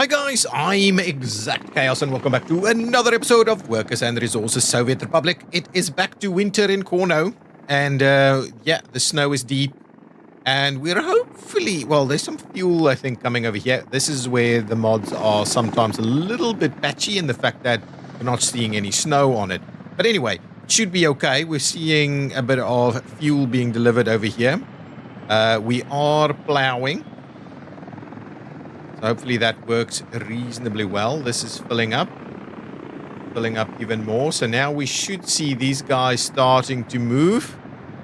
guys, I'm ExactChaos and welcome back to another episode of Workers and Resources Soviet Republic. It is back to winter in Cornoe, and yeah, the snow is deep, and we're hopefully, well, there's some fuel, I think, coming over here. This is where the mods are sometimes a little bit patchy in the fact that we're not seeing any snow on it. But anyway, it should be okay. We're seeing a bit of fuel being delivered over here. We are plowing. So hopefully that works reasonably well. This is filling up even more. So now we should see these guys starting to move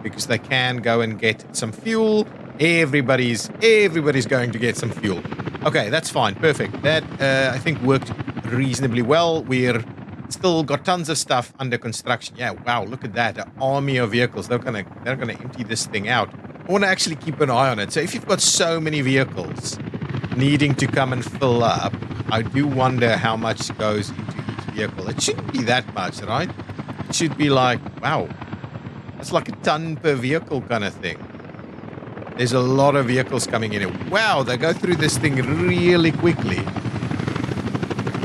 because they can go and get some fuel. Everybody's going to get some fuel. Okay, that's fine. Perfect. That I think worked reasonably well. We're still got tons of stuff under construction. Yeah, wow, look at that. An army of vehicles. They're gonna empty this thing out. I want to actually keep an eye on it. So if you've got so many vehicles needing to come and fill up, I do wonder how much goes into each vehicle. It shouldn't be that much, right? It should be like, wow, that's like a ton per vehicle kind of thing. There's a lot of vehicles coming in. Wow, they go through this thing really quickly.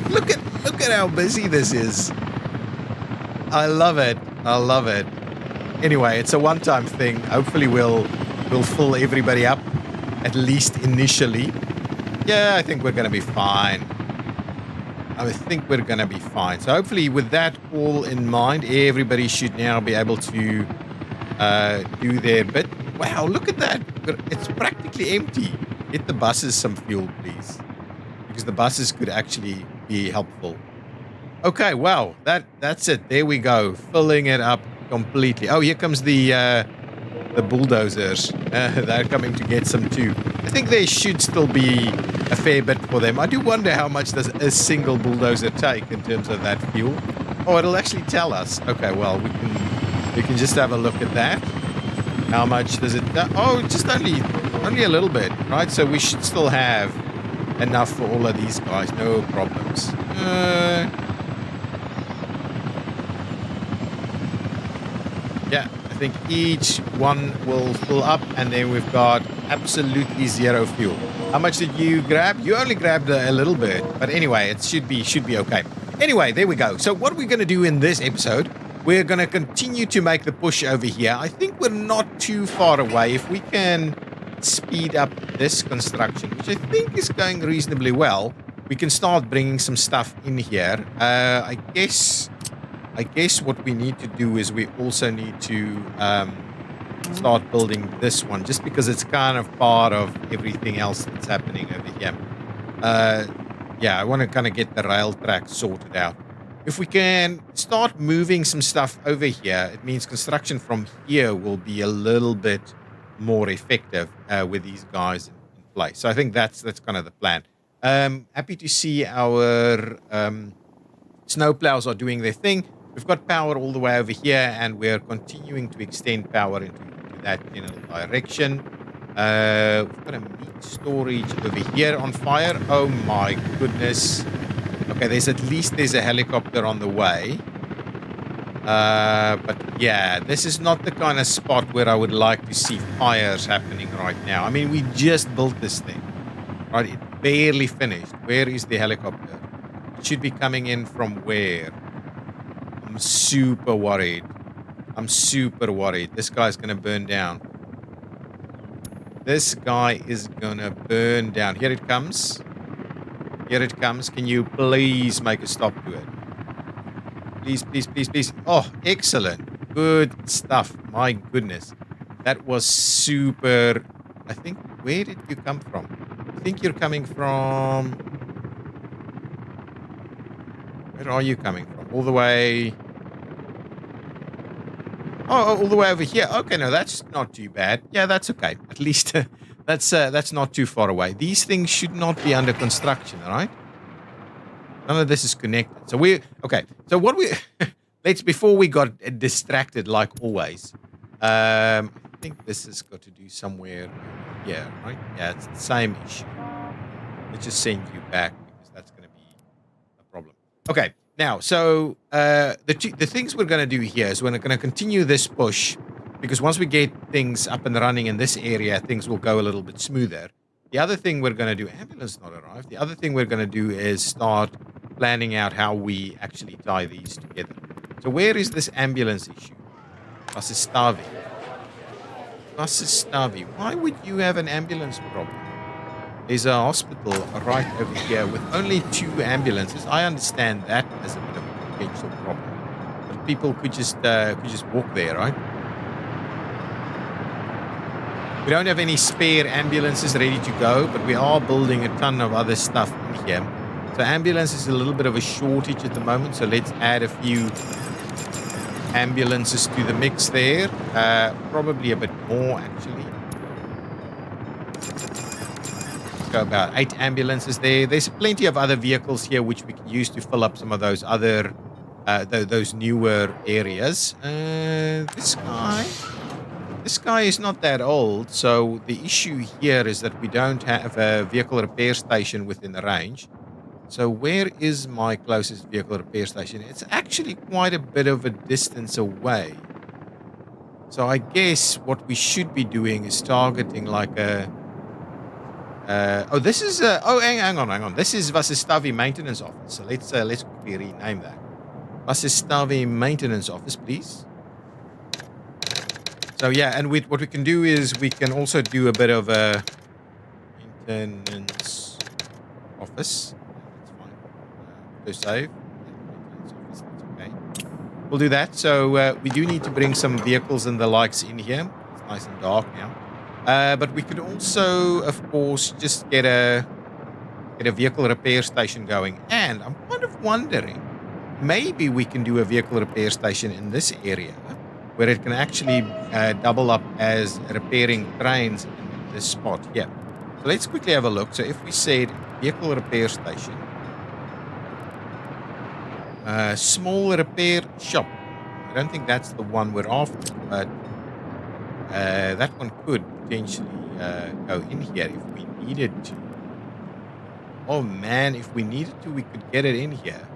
Look at how busy this is. I love it. I love it. Anyway, it's a one-time thing. Hopefully we'll fill everybody up, at least initially. Yeah, I think we're going to be fine. So hopefully with that all in mind, everybody should now be able to do their bit. Wow, look at that. It's practically empty. Get the buses some fuel, please. Because the buses could actually be helpful. Okay, wow. That's it. There we go. Filling it up completely. Oh, here comes the bulldozers. They're coming to get some too. I think there should still be a fair bit for them. I do wonder how much does a single bulldozer take in terms of that fuel. Oh, it'll actually tell us. Okay, well, we can just have a look at that. How much does it? Oh, just only a little bit, right? So we should still have enough for all of these guys. No problems. Yeah, I think each one will fill up, and then we've got absolutely zero fuel. How much did you grab? You only grabbed a little bit, but anyway, it should be okay. Anyway, there we go. So what we're going to do in this episode, we're going to continue to make the push over here. I think we're not too far away. If we can speed up this construction, which I think is going reasonably well, we can start bringing some stuff in here. I guess what we need to do is we also need to start building this one, just because it's kind of part of everything else that's happening over here. Yeah, I want to kind of get the rail track sorted out. If we can start moving some stuff over here, it means construction from here will be a little bit more effective with these guys in place. So I think that's kind of the plan. Happy to see our snowplows are doing their thing. We've got power all the way over here, and we're continuing to extend power into that general direction. We've got a meat storage over here on fire. Oh my goodness. Okay, there's a helicopter on the way. But yeah, this is not the kind of spot where I would like to see fires happening right now. I mean, we just built this thing, right? It barely finished. Where is the helicopter? It should be coming in from where? I'm super worried. This guy's going to burn down. This guy is going to burn down. Here it comes. Can you please make a stop to it? Please. Oh, excellent. Good stuff. My goodness. That was super. I think, where did you come from? I think you're coming from... Where are you coming from? All the way... Oh, all the way over here. Okay, no, that's not too bad. Yeah, that's okay. At least that's not too far away. These things should not be under construction, all right? None of this is connected. So okay. So what before we got distracted like always, I think this has got to do somewhere here, right? Yeah, it's the same issue. Let's just send you back because that's going to be a problem. Okay. Now, so the things we're going to do here is we're going to continue this push, because once we get things up and running in this area, things will go a little bit smoother. The other thing we're going to do, ambulance not arrived. The other thing we're going to do is start planning out how we actually tie these together. So where is this ambulance issue? Vasastavi. Vasastavi. Why would you have an ambulance problem? There's a hospital right over here with only 2 ambulances. I understand that as a bit of a potential problem. But people could just walk there, right? We don't have any spare ambulances ready to go, but we are building a ton of other stuff in here. So ambulance is a little bit of a shortage at the moment, so let's add a few ambulances to the mix there. Probably a bit more, actually. Let's go about 8 ambulances there. There's plenty of other vehicles here which we can use to fill up some of those other, those newer areas. This guy is not that old, so the issue here is that we don't have a vehicle repair station within the range. So where is my closest vehicle repair station? It's actually quite a bit of a distance away. So I guess what we should be doing is targeting like a... this is... hang on. This is Vasastavi Maintenance Office. So let's quickly rename that. Vasastavi Maintenance Office, please. So yeah, and what we can do is we can also do a bit of a maintenance office. That's fine. To save. Maintenance office, that's okay. We'll do that. So we do need to bring some vehicles and the likes in here. It's nice and dark now. But we could also, of course, just get a vehicle repair station going. And I'm kind of wondering, maybe we can do a vehicle repair station in this area, where it can actually double up as repairing trains in this spot here. So let's quickly have a look. So if we said vehicle repair station, small repair shop. I don't think that's the one we're after, but that one could potentially go in here if we needed to. Oh man, if we needed to, we could get it in here.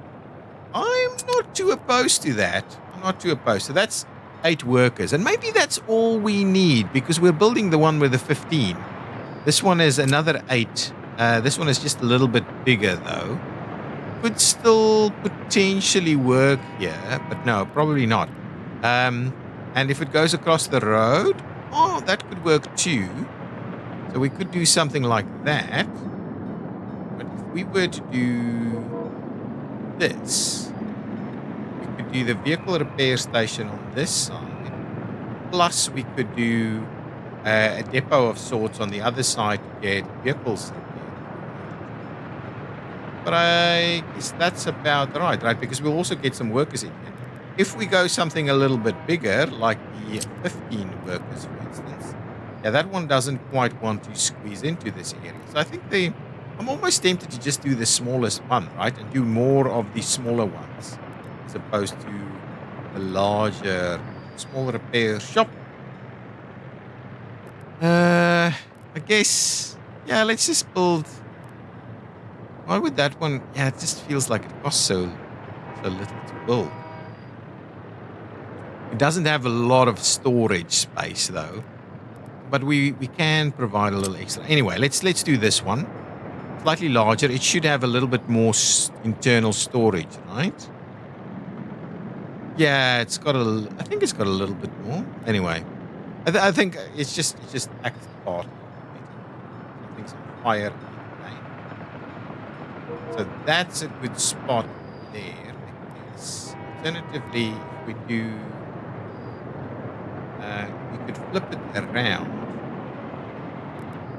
I'm not too opposed to that. I'm not too opposed. So that's 8 workers, and maybe that's all we need because we're building the one with the 15. This one is another 8. This one is just a little bit bigger though. Could still potentially work here, but no, probably not. And if it goes across the road, oh, that could work too. So we could do something like that. But if we were to do this, do the vehicle repair station on this side, plus we could do a depot of sorts on the other side to get vehicles repaired. But I guess that's about right? Because we'll also get some workers in here. If we go something a little bit bigger, like the 15 workers, for instance, yeah, that one doesn't quite want to squeeze into this area. So I think I'm almost tempted to just do the smallest one, right? And do more of the smaller ones, as opposed to the larger, small repair shop. I guess, yeah, let's just build. Why would that one? Yeah, it just feels like it costs so little to build. It doesn't have a lot of storage space though, but we can provide a little extra. Anyway, let's do this one. Slightly larger. It should have a little bit more internal storage, right? Yeah, I think it's got a little bit more. Anyway, I think it's just acts the part. Something's on fire. So that's a good spot there. Yes. Alternatively, if we do, we could flip it around.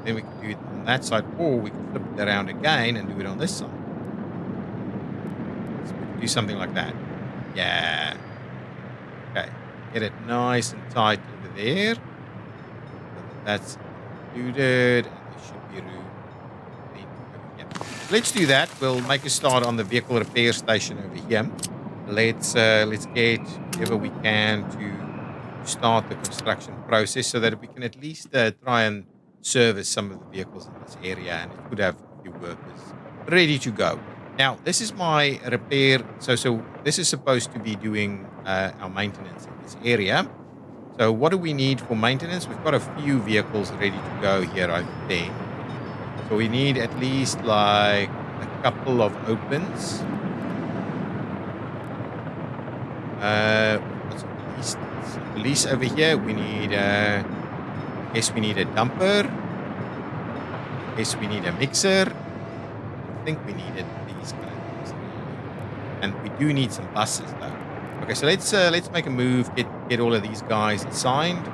Then we could do it on that side, or we could flip it around again and do it on this side. So we could do something like that. Yeah. Okay. Get it nice and tight over there. So that's included. And there should be room. Let's do that. We'll make a start on the vehicle repair station over here. Let's get whatever we can to start the construction process so that we can at least try and service some of the vehicles in this area, and it could have a few workers ready to go. Now, this is my repair. So this is supposed to be doing our maintenance in this area. So what do we need for maintenance? We've got a few vehicles ready to go here, I think. So we need at least like a couple of opens. We've got some police over here. We need, I guess we need a dumper. I guess we need a mixer. I think we needed these kind of things really. And we do need some buses though. Okay, so let's make a move, get all of these guys assigned.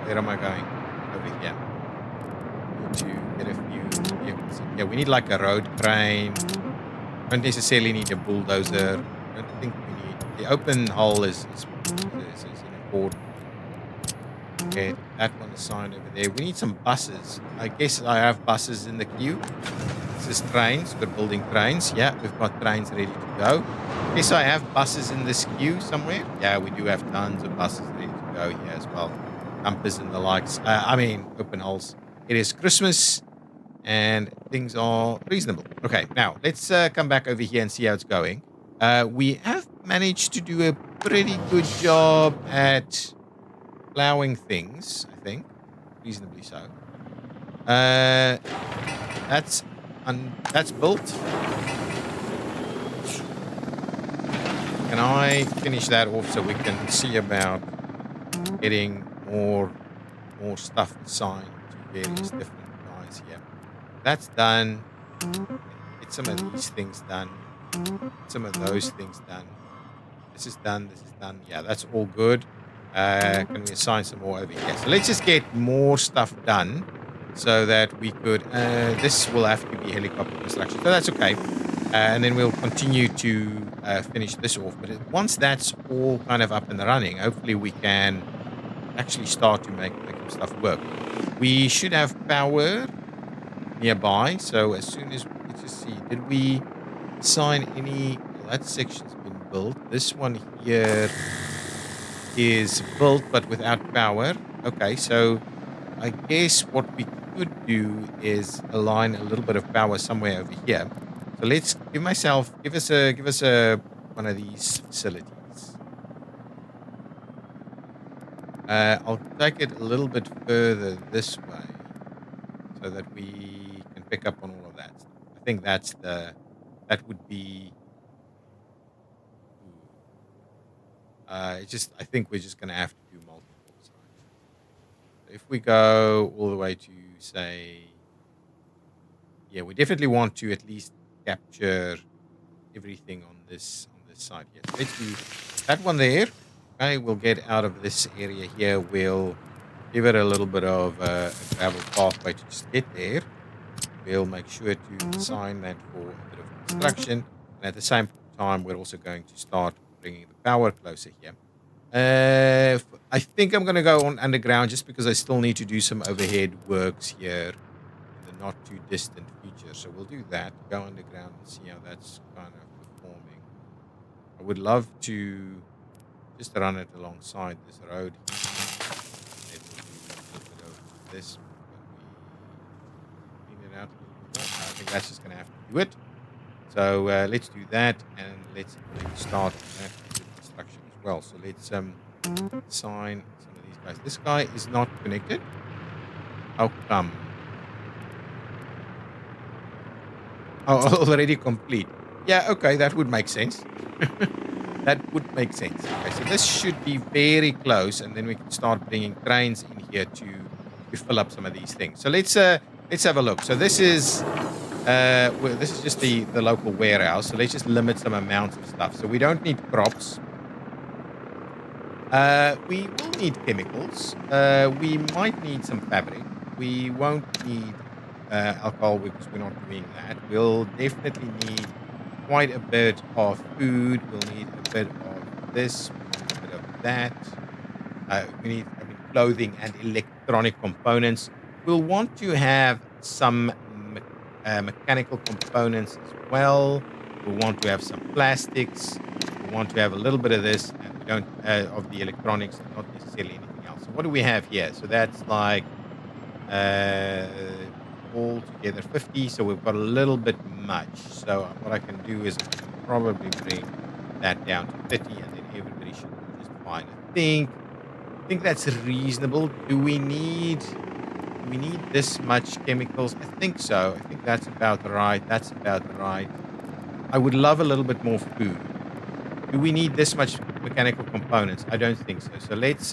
Where am I going? Over here. Need to get a few vehicles. Yeah, we need like a road crane. Don't necessarily need a bulldozer. I don't think we need the open hull is an important. Okay, that one assigned over there. We need some buses. I guess I have buses in the queue. This is trains. We're building trains. Yeah, we've got trains ready to go. Guess I have buses in this queue somewhere. Yeah, we do have tons of buses ready to go here as well. Dumpers and the likes. Open hulls. It is Christmas and things are reasonable. Okay, now let's come back over here and see how it's going. We have managed to do a pretty good job at plowing things, I think. Reasonably so. That's built. Can I finish that off so we can see about getting more stuff assigned to various different guys here? That's done. Get some of these things done. Some of those things done. This is done. This is done. Yeah, that's all good. Can we assign some more over here? So let's just get more stuff done so that we could... this will have to be helicopter construction. So that's okay. And then we'll continue to finish this off. But once that's all kind of up and running, hopefully we can actually start to make stuff work. We should have power nearby. So as soon as... Let's just see. Did we assign any... Well, that section's been built. This one here is built but without power. Okay, so I guess what we could do is align a little bit of power somewhere over here. So let's give us a one of these facilities. I'll take it a little bit further this way so that we can pick up on all of that. I think that would be... I think we're just going to have to do multiple sides. So if we go all the way to, say... Yeah, we definitely want to at least capture everything on this side here. So let's do that one there. Okay, we'll get out of this area here. We'll give it a little bit of a gravel pathway to just get there. We'll make sure to assign that for a bit of construction. And at the same time, we're also going to start bringing the power closer here. I think I'm going to go on underground just because I still need to do some overhead works here in the not too distant future. So we'll do that, go underground and see how that's kind of performing. I would love to just run it alongside this road here. Then we'll do a little bit of this. Clean it out a little bit more. I think that's just going to have to do it. So let's do that, and let's start on that construction as well. So let's assign some of these guys. This guy is not connected. How come? Oh, already complete. Yeah, okay, that would make sense. That would make sense. Okay, so this should be very close, and then we can start bringing trains in here to fill up some of these things. So let's have a look. So this is just the local warehouse. So let's just limit some amounts of stuff. So we don't need crops. We will need chemicals. We might need some fabric. We won't need alcohol because we're not doing that. We'll definitely need quite a bit of food. We'll need a bit of this, a bit of that. We need clothing and electronic components. We'll want to have some mechanical components as well. We'll want to have some plastics. We want to have a little bit of this, and we don't of the electronics, and not necessarily anything else. So what do we have here? So that's like all together 50. So we've got a little bit much. So what I can do is I can probably bring that down to 30, and then everybody should be just fine. I think that's reasonable. Do we need Do we need this much chemicals? I think so. I think that's about right. That's about right. I would love a little bit more food. Do we need this much mechanical components? I don't think so. So let's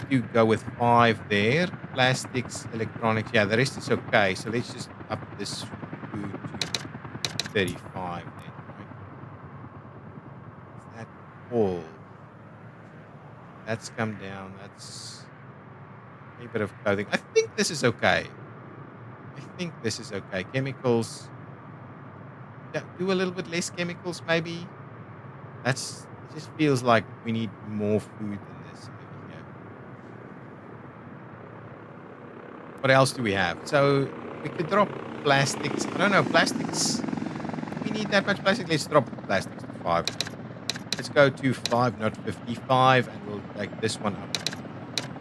do go with 5 there. Plastics, electronics. Yeah, the rest is okay. So let's just up this food to 35 then, right? Is that all? That's come down. That's a bit of clothing. I think this is okay. I think this is okay. Chemicals. Yeah, do a little bit less chemicals, maybe. It just feels like we need more food than this over here. What else do we have? So we could drop plastics. I don't know, plastics. We need that much plastic. Let's drop plastics to 5. Let's go to 5, not 55, and we'll take this one up to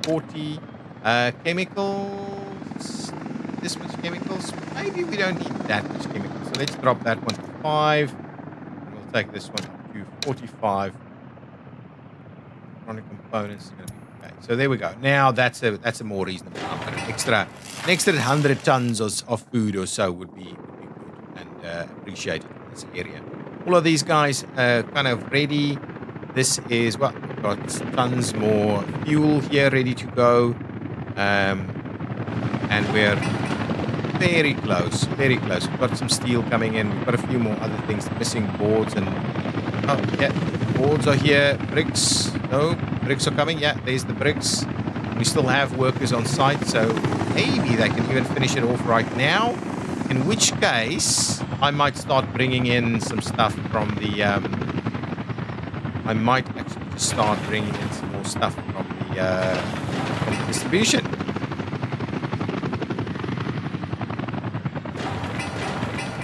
40. Chemicals. This much chemicals. Maybe we don't need that much chemicals. So let's drop that one to 5. And we'll take this one up to 45. Electronic components are going to be okay. So there we go. Now that's a more reasonable number. An extra 100 tons of food or so would be good and appreciated in this area. All of these guys are kind of ready. This is well, we've got tons more fuel here ready to go, and we're very close, very close. We've got some steel coming in. We've got a few more other things, missing boards and yeah, boards are here. Bricks, no, bricks are coming. Yeah, there's the bricks. We still have workers on site, so maybe they can even finish it off right now. In which case, I might start bringing in some stuff from the. I might actually just start bringing in some more stuff from the distribution.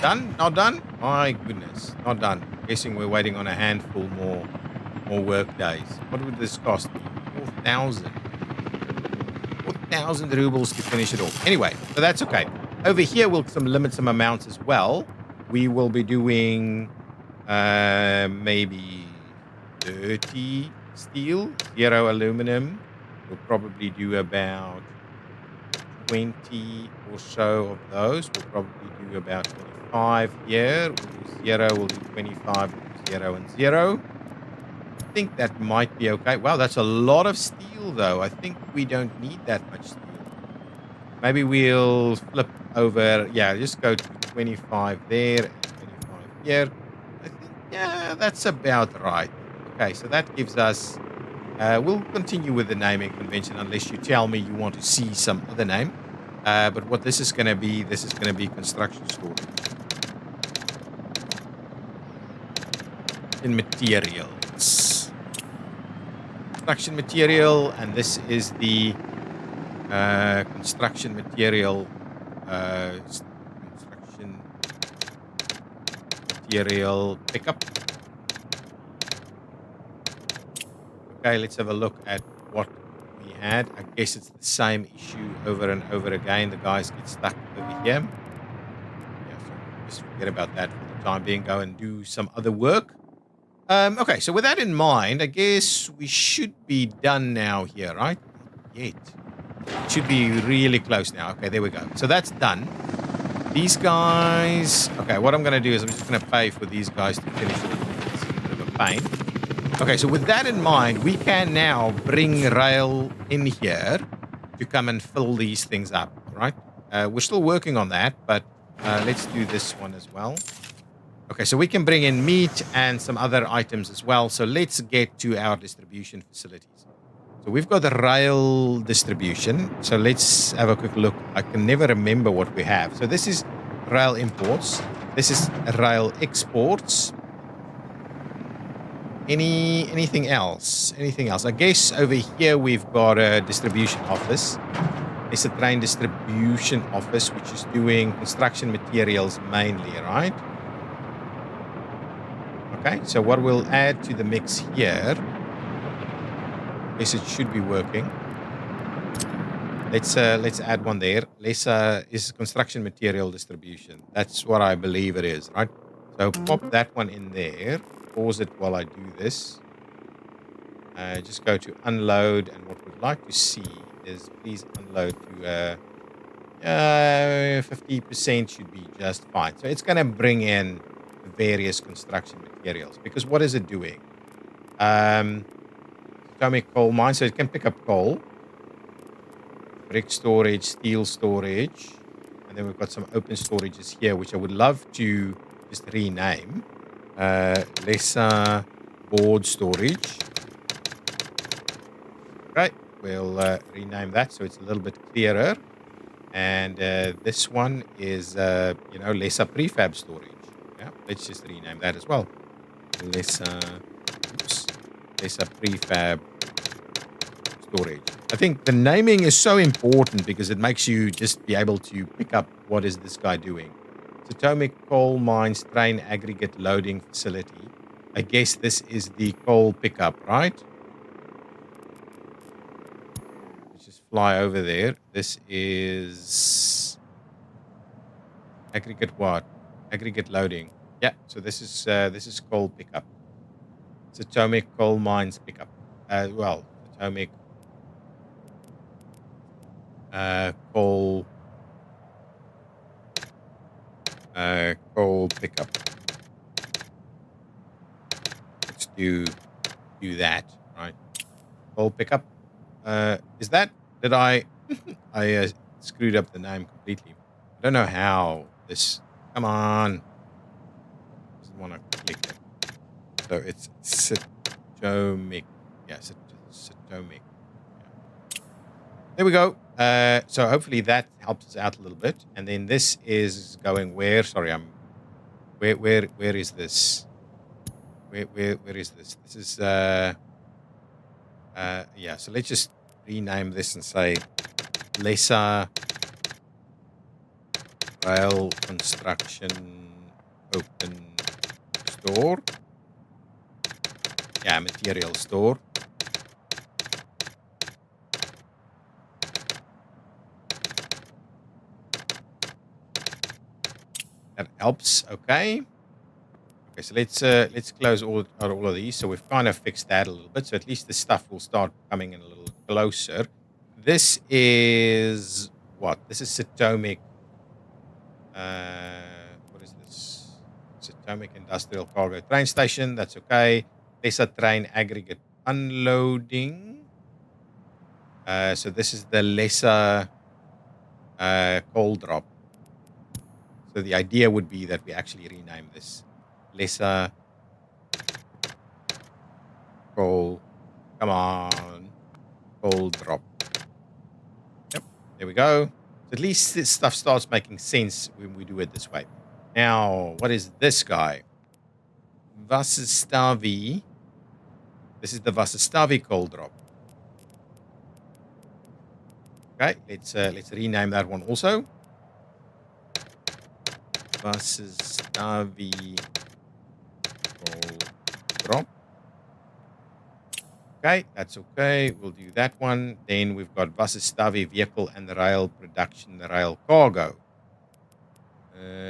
Done? Not done? My goodness, not done. Guessing we're waiting on a handful more work days. What would this cost me? 4,000. 4,000 rubles to finish it off. Anyway, so that's okay. Over here, we'll limit some amounts as well. We will be doing maybe 30 steel, 0 aluminum. We'll probably do about 20 or so of those. We'll probably do about 25 here. We'll do 0, we'll do 25, 0 and 0. I think that might be okay. Wow, that's a lot of steel, though. I think we don't need that much steel. Maybe we'll flip over. Yeah, just go to 25 there and 25 here. I think, yeah, that's about right. Okay, so that gives us... we'll continue with the naming convention unless you tell me you want to see some other name. But what this is going to be construction storage. In materials. Construction material, and this is the construction material pickup. Okay, let's have a look at what we had. I guess it's the same issue over and over again. The guys get stuck over here. Yeah, so just forget about that for the time being. Go and do some other work. Okay, so with that in mind, I guess we should be done now here, right? Not yet. It should be really close now. Okay, there we go. So that's done. These guys... Okay, what I'm going to do is I'm just going to pay for these guys to finish it. It's a bit of a pain. Okay, so with that in mind, we can now bring rail in here to come and fill these things up, right? We're still working on that, but let's do this one as well. Okay, so we can bring in meat and some other items as well. So let's get to our distribution facilities. So we've got the rail distribution. So let's have a quick look. I can never remember what we have. So this is rail imports. This is rail exports. Anything else? Anything else? I guess over here we've got a distribution office. It's a train distribution office, which is doing construction materials mainly, right? Okay, so what we'll add to the mix here, yes, it should be working. Let's add one there. Is construction material distribution. That's what I believe it is, right? So pop that one in there. Pause it while I do this. Just go to unload, and what we'd like to see is please unload to 50% should be just fine. So it's going to bring in various construction materials because what is it doing? Atomic coal mine, so it can pick up coal, brick storage, steel storage, and then we've got some open storages here, which I would love to just rename. Lesser board storage. Right, we'll rename that so it's a little bit clearer. And this one is, lesser prefab storage. Yeah, let's just rename that as well. Lesser prefab storage. I think the naming is so important because it makes you just be able to pick up what is this guy doing. Atomic coal mines train aggregate loading facility. I guess this is the coal pickup, right? Let's just fly over there. This is aggregate what? Aggregate loading. Yeah, so this is coal pickup. It's atomic coal mines pickup. Atomic coal pickup. Let's do that, right? Coal pickup. Is that, did I screwed up the name completely. I don't know how this, come on. Doesn't want to click it. So it's Sitomic. Yeah, Sitomic. Yeah. There we go. So hopefully that helps us out a little bit. And then this is going where? Sorry, where is this? Where is this? This is so let's just rename this and say lesser rail construction open store. Yeah, material store. That helps. Okay. Okay, so let's close all of these. So we've kind of fixed that a little bit. So at least the stuff will start coming in a little closer. This is what? This is Sitomic. What is this? Sitomic Industrial Cargo Train Station. That's okay. Lesser train aggregate unloading. So this is the lesser coal drop. So the idea would be that we actually rename this lesser coal. Come on, coal drop. Yep, there we go. So at least this stuff starts making sense when we do it this way. Now, what is this guy? Vasestavi. This is the Vasestavi coal drop. Okay, let's rename that one also. Vasestavi coal drop. Okay, that's okay. We'll do that one. Then we've got Vasestavi vehicle and rail production, the rail cargo.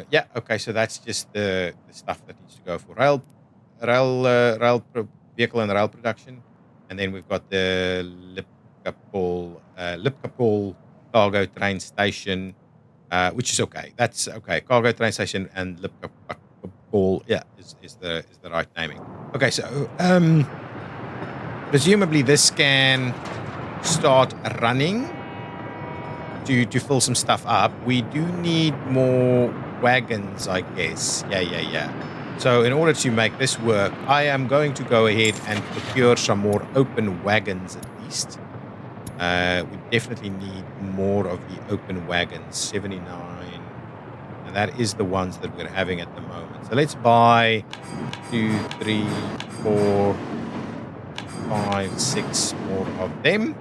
Yeah, okay, so that's just the stuff that needs to go for vehicle and rail production. And then we've got the Lipkapol cargo train station, which is okay. That's okay. Cargo train station and Lipkapol, yeah, is the right naming. Okay, so presumably this can start running to fill some stuff up. We do need more wagons, I guess. Yeah. So in order to make this work, I am going to go ahead and procure some more open wagons at least. We definitely need more of the open wagons, 79. And that is the ones that we're having at the moment. So let's buy 2, 3, 4, 5, 6 more of them.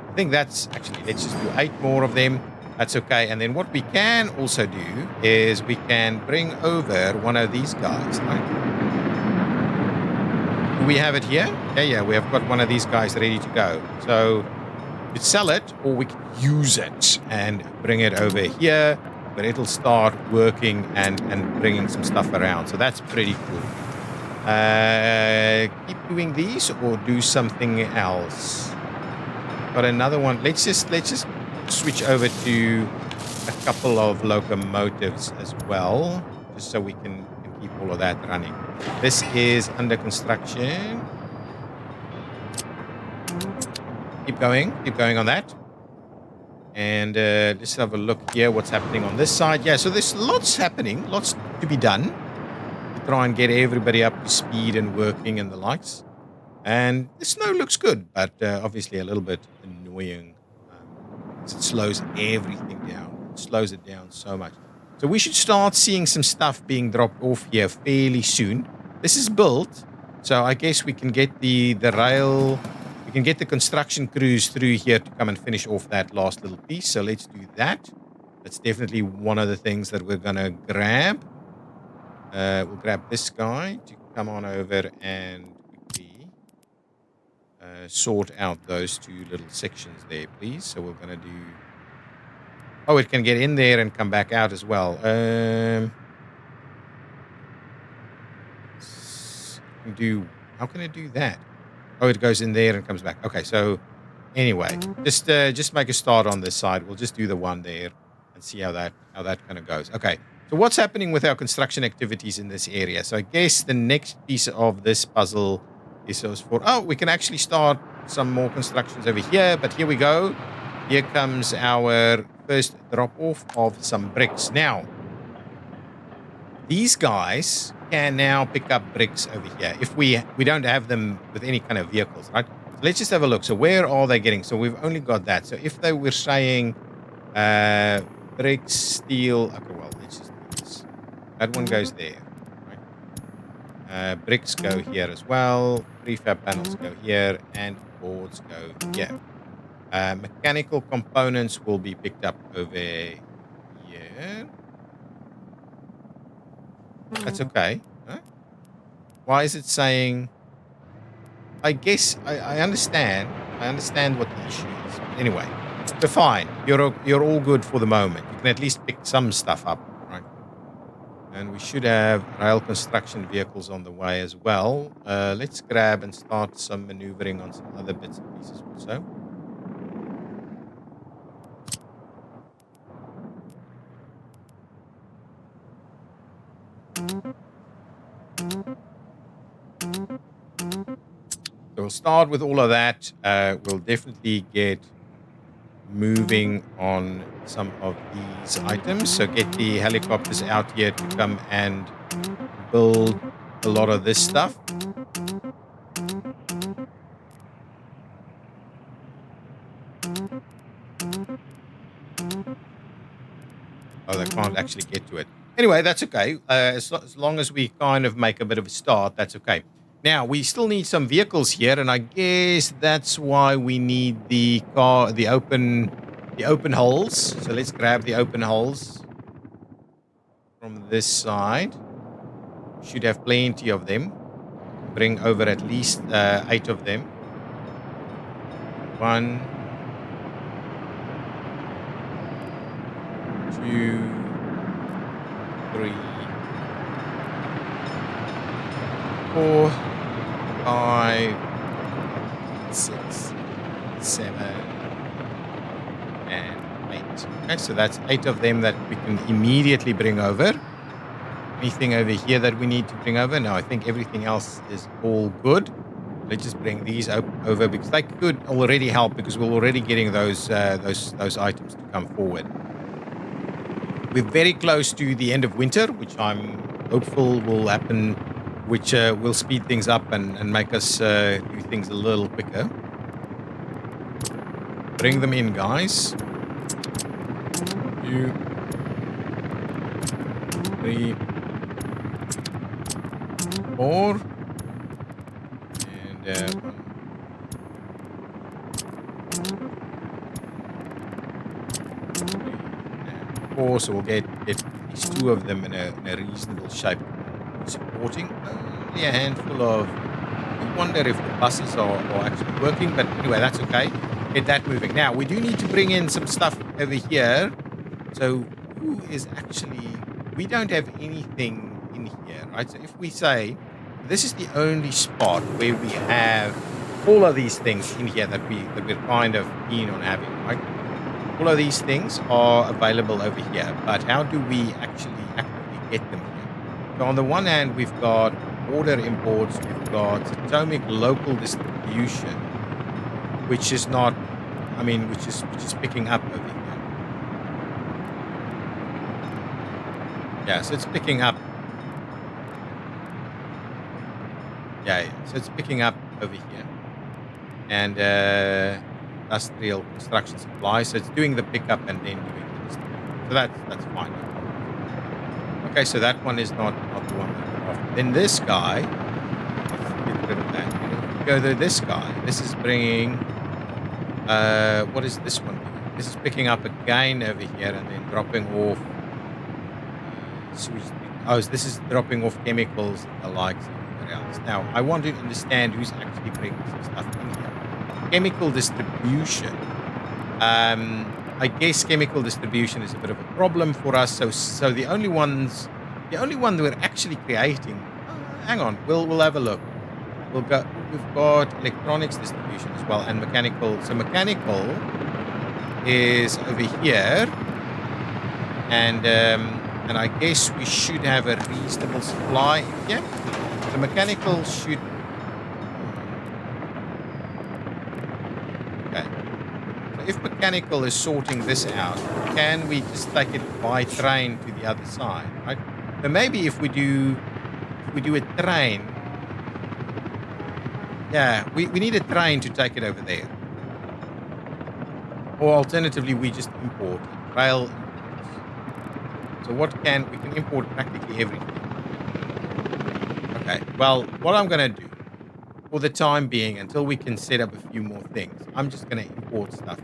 I think that's actually, let's just do 8 more of them. That's okay. And then what we can also do is we can bring over one of these guys, right? Do we have it here? Yeah, we have got one of these guys ready to go. So we could sell it or we could use it and bring it over here, but it'll start working and bringing some stuff around. So that's pretty cool. Keep doing these or do something else. got another one. Let's just switch over to a couple of locomotives as well, just so we can keep all of that running. This is under construction. Keep going on that. And let's have a look here, what's happening on this side. Yeah, so there's lots happening, lots to be done to try and get everybody up to speed and working and the likes. And the snow looks good, but obviously a little bit annoying. 'Cause it slows everything down. It slows it down so much. So we should start seeing some stuff being dropped off here fairly soon. This is built, so I guess we can get the rail. We can get the construction crews through here to come and finish off that last little piece. So let's do that. That's definitely one of the things that we're going to grab. We'll grab this guy to come on over and quickly sort out those two little sections there, please. So we're going to do... Oh, it can get in there and come back out as well. How can it do that? Oh, it goes in there and comes back. Okay, so anyway, just make a start on this side. We'll just do the one there and see how that kind of goes. Okay, so what's happening with our construction activities in this area? So I guess the next piece of this puzzle is for... Oh, we can actually start some more constructions over here, but here we go. Here comes our first drop-off of some bricks. Now, these guys can now pick up bricks over here if we don't have them with any kind of vehicles, right? So let's just have a look. So where are they getting? So we've only got that. So if they were saying bricks, steel... Okay, well, let's just do this. That one goes there, right? Bricks go here as well. Prefab panels go here. And boards go here. Mechanical components will be picked up over here. That's okay. Huh? Why is it saying... I guess I understand. I understand what the issue is. But anyway, we're fine. You're all good for the moment. You can at least pick some stuff up, right? And we should have rail construction vehicles on the way as well. Let's grab and start some maneuvering on some other bits and pieces also. So we'll start with all of that. We'll definitely get moving on some of these items. So get the helicopters out here to come and build a lot of this stuff. Oh, they can't actually get to it. Anyway, that's okay. As long as we kind of make a bit of a start, that's okay. Now, we still need some vehicles here, and I guess that's why we need the open holes. So let's grab the open holes from this side. Should have plenty of them. Bring over at least 8 of them. 1, 2, 3, 4, 5, 6, 7, and 8. Okay, so that's 8 of them that we can immediately bring over. Anything over here that we need to bring over? No, I think everything else is all good. Let's just bring these over because they could already help because we're already getting those items to come forward. We're very close to the end of winter, which I'm hopeful will happen, which will speed things up and make us do things a little quicker. Bring them in, guys. 2, 3, 4, and 1. 4, so we'll get these 2 of them in a reasonable shape. Supporting only a handful of... I wonder if the buses are actually working, but anyway, that's okay. Get that moving. Now, we do need to bring in some stuff over here. So, who is actually... We don't have anything in here, right? So if we say, this is the only spot where we have all of these things in here that we're kind of keen on having, right? All of these things are available over here, but how do we actually actively get them here? So on the one hand, we've got order imports, we've got atomic local distribution, which is not, I mean, which is picking up over here. Yeah, so it's picking up. Yeah, so it's picking up over here. And industrial construction supply. So it's doing the pickup and then doing the distribution. So that's fine. No problem. Okay, so that one is not the one that we're after. Then this guy, let's get rid of that. You know, go to this guy. This is bringing. What is this one doing? This is picking up again over here and then dropping off. Sewage. Oh, so this is dropping off chemicals and the likes and everywhere else. Now, I want to understand who's actually bringing some stuff in here. Chemical distribution. I guess chemical distribution is a bit of a problem for us. So the only one we're actually creating. Hang on, we'll have a look. We've got electronics distribution as well and mechanical. So mechanical is over here, and I guess we should have a reasonable supply. Yeah, the mechanical should. Okay. So if mechanical is sorting this out, can we just take it by train to the other side, right? So maybe if we do a train, yeah, we need a train to take it over there. Or alternatively, we just import it. Rail imports. So we can import practically everything. Okay, well, what I'm going to do for the time being, until we can set up a few more things, I'm just going to import stuff.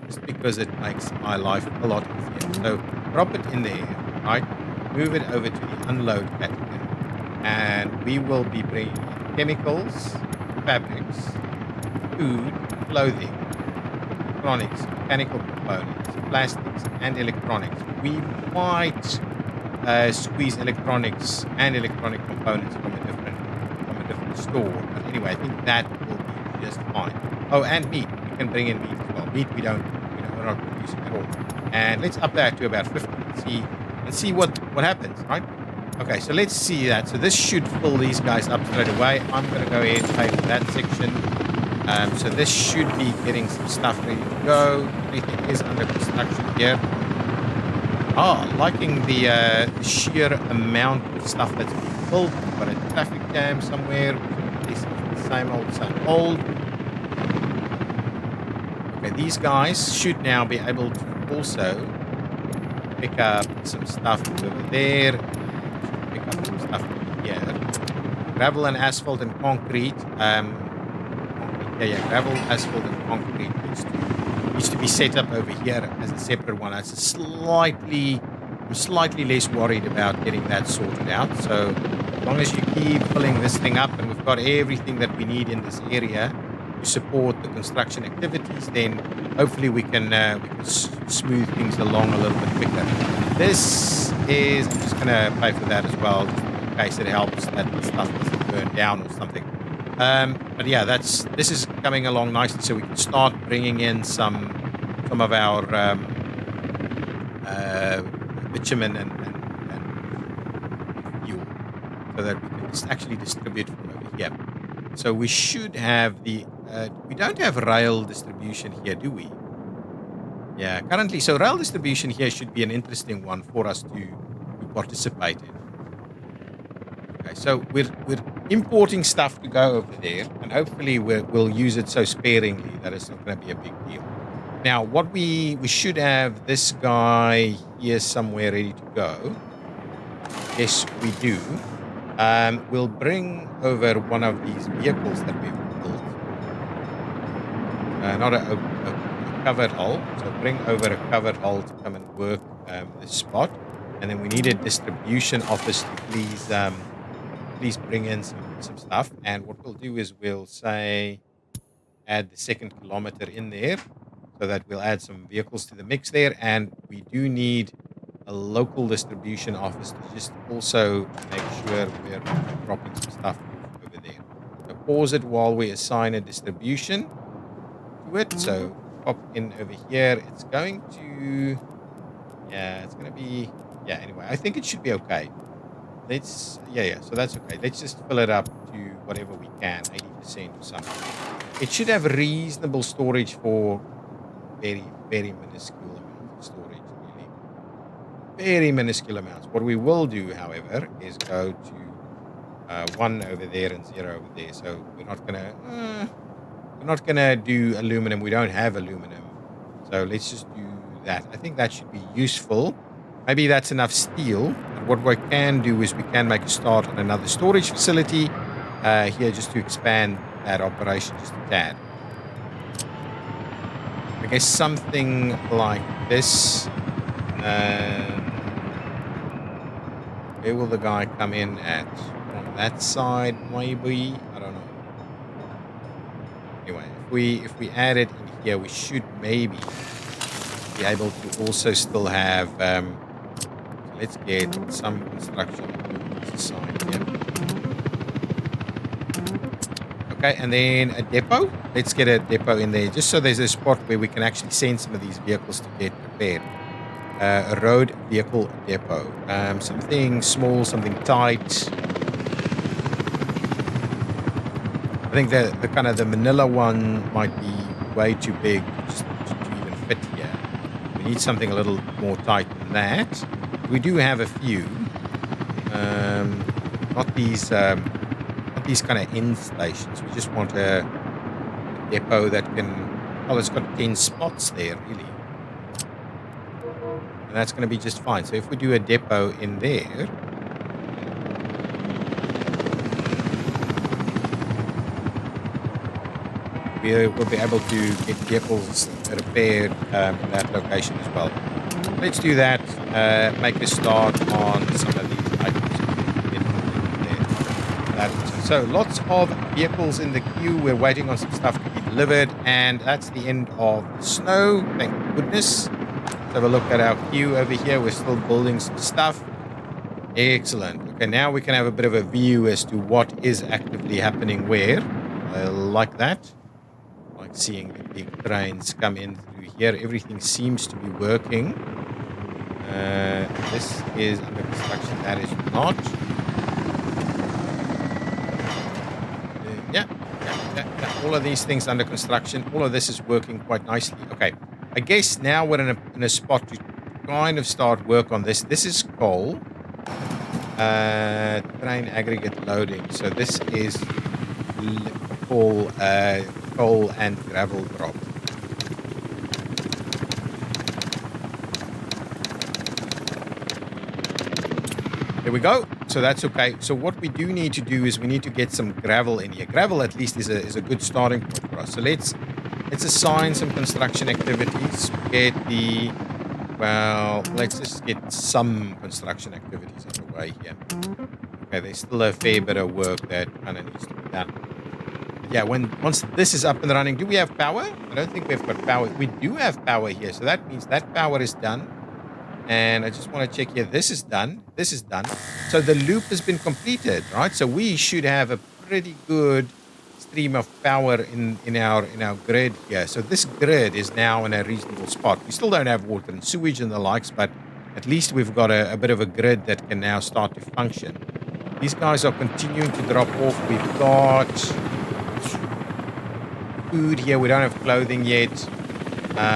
Just because it makes my life a lot easier. So drop it in there, right? Move it over to the unload category. And we will be bringing chemicals, fabrics, food, clothing, electronics, mechanical components, plastics, and electronics. We might squeeze electronics and electronic components from a different store. But anyway, I think that will be just fine. Oh, and meat. We can bring in meat as well. Meat we're not producing at all. And let's up that to about 50 and see what happens, right? Okay, so let's see that. So this should fill these guys up straight away. I'm going to go ahead and pay for that section. So this should be getting some stuff ready to go. Everything is under construction here. Liking the sheer amount of stuff that's being built. We've got a traffic jam somewhere. This is the same old. Okay, these guys should now be able to also pick up some stuff over there. Pick up some stuff over here. Gravel and asphalt and concrete. Gravel, asphalt, and concrete needs to be set up over here as a separate one. I'm slightly less worried about getting that sorted out. So as long as you keep filling this thing up, and we've got everything that we need in this area to support the construction activities, then hopefully we can smooth things along a little bit quicker. This is, I'm just going to pay for that as well, just in case it helps that the stuff doesn't burn down or something. But yeah, this is coming along nicely, so we can start bringing in some of our bitumen and fuel, so that we can just actually distribute from over here. So we should have we don't have rail distribution here, do we? Yeah, currently. So rail distribution here should be an interesting one for us to participate in. Okay, so we're importing stuff to go over there, and hopefully we'll use it so sparingly that it's not going to be a big deal. Now, what we should have this guy here somewhere ready to go. Yes, we do. We'll bring over one of these vehicles that we've built. Not a covered hull. So bring over a covered hull to come and work this spot. And then we need a distribution office to please bring in some stuff. And what we'll do is we'll say add the second kilometer in there, so that we'll add some vehicles to the mix there. And we do need a local distribution office to just also make sure we're dropping some stuff over there. So pause it while we assign a distribution to it. So pop in over here. It's going to, yeah, it's going to be, yeah, anyway, I think it should be okay. Let's, yeah, so that's okay. Let's just fill it up to whatever we can, 80% or something. It should have reasonable storage for very, very minuscule amounts of storage, really. Very minuscule amounts. What we will do, however, is go to 1 over there and 0 over there. So we're not gonna do aluminum. We don't have aluminum. So let's just do that. I think that should be useful. Maybe that's enough steel. But what we can do is we can make a start on another storage facility here just to expand that operation just a tad. I guess something like this. Where will the guy come in at? On that side, maybe? I don't know. Anyway, if we add it in here, we should maybe be able to also still have. So let's get some construction assigned here. Okay, and then a depot. Let's get a depot in there, just so there's a spot where we can actually send some of these vehicles to get repaired. A road vehicle depot. Something small, something tight. I think the kind of the manila one might be way too big just to even fit here. We need something a little more tight than that. We do have a few. Not these kind of end stations. We just want a depot that can. Oh, it's got 10 spots there, really. And that's going to be just fine. So if we do a depot in there, we'll be able to get vehicles repaired in that location as well. Let's do that. Make a start on some of these items. So lots of vehicles in the queue. We're waiting on some stuff to be delivered. And that's the end of the snow. Thank goodness. Let's have a look at our queue over here. We're still building some stuff. Excellent. Okay, now we can have a bit of a view as to what is actively happening where. I like that. I like seeing the big trains come in through here. Everything seems to be working. This is under construction. That is not. Yeah. All of these things under construction. All of this is working quite nicely. Okay. I guess now we're in a spot to kind of start work on this. This is coal. Train aggregate loading. So this is coal and gravel drop. There we go. So that's okay. So what we do need to do is we need to get some gravel in here. Gravel at least is a good starting point for us. So let's assign some construction activities. Let's just get some construction activities underway here. Okay, there's still a fair bit of work that kind of needs to be done. But yeah, once this is up and running, do we have power? I don't think we've got power. We do have power here, so that means that power is done. And I just want to check here. This is done. This is done. So the loop has been completed, right? So we should have a pretty good stream of power in our grid here. So this grid is now in a reasonable spot. We still don't have water and sewage and the likes, but at least we've got a bit of a grid that can now start to function. These guys are continuing to drop off. We've got food here. We don't have clothing yet.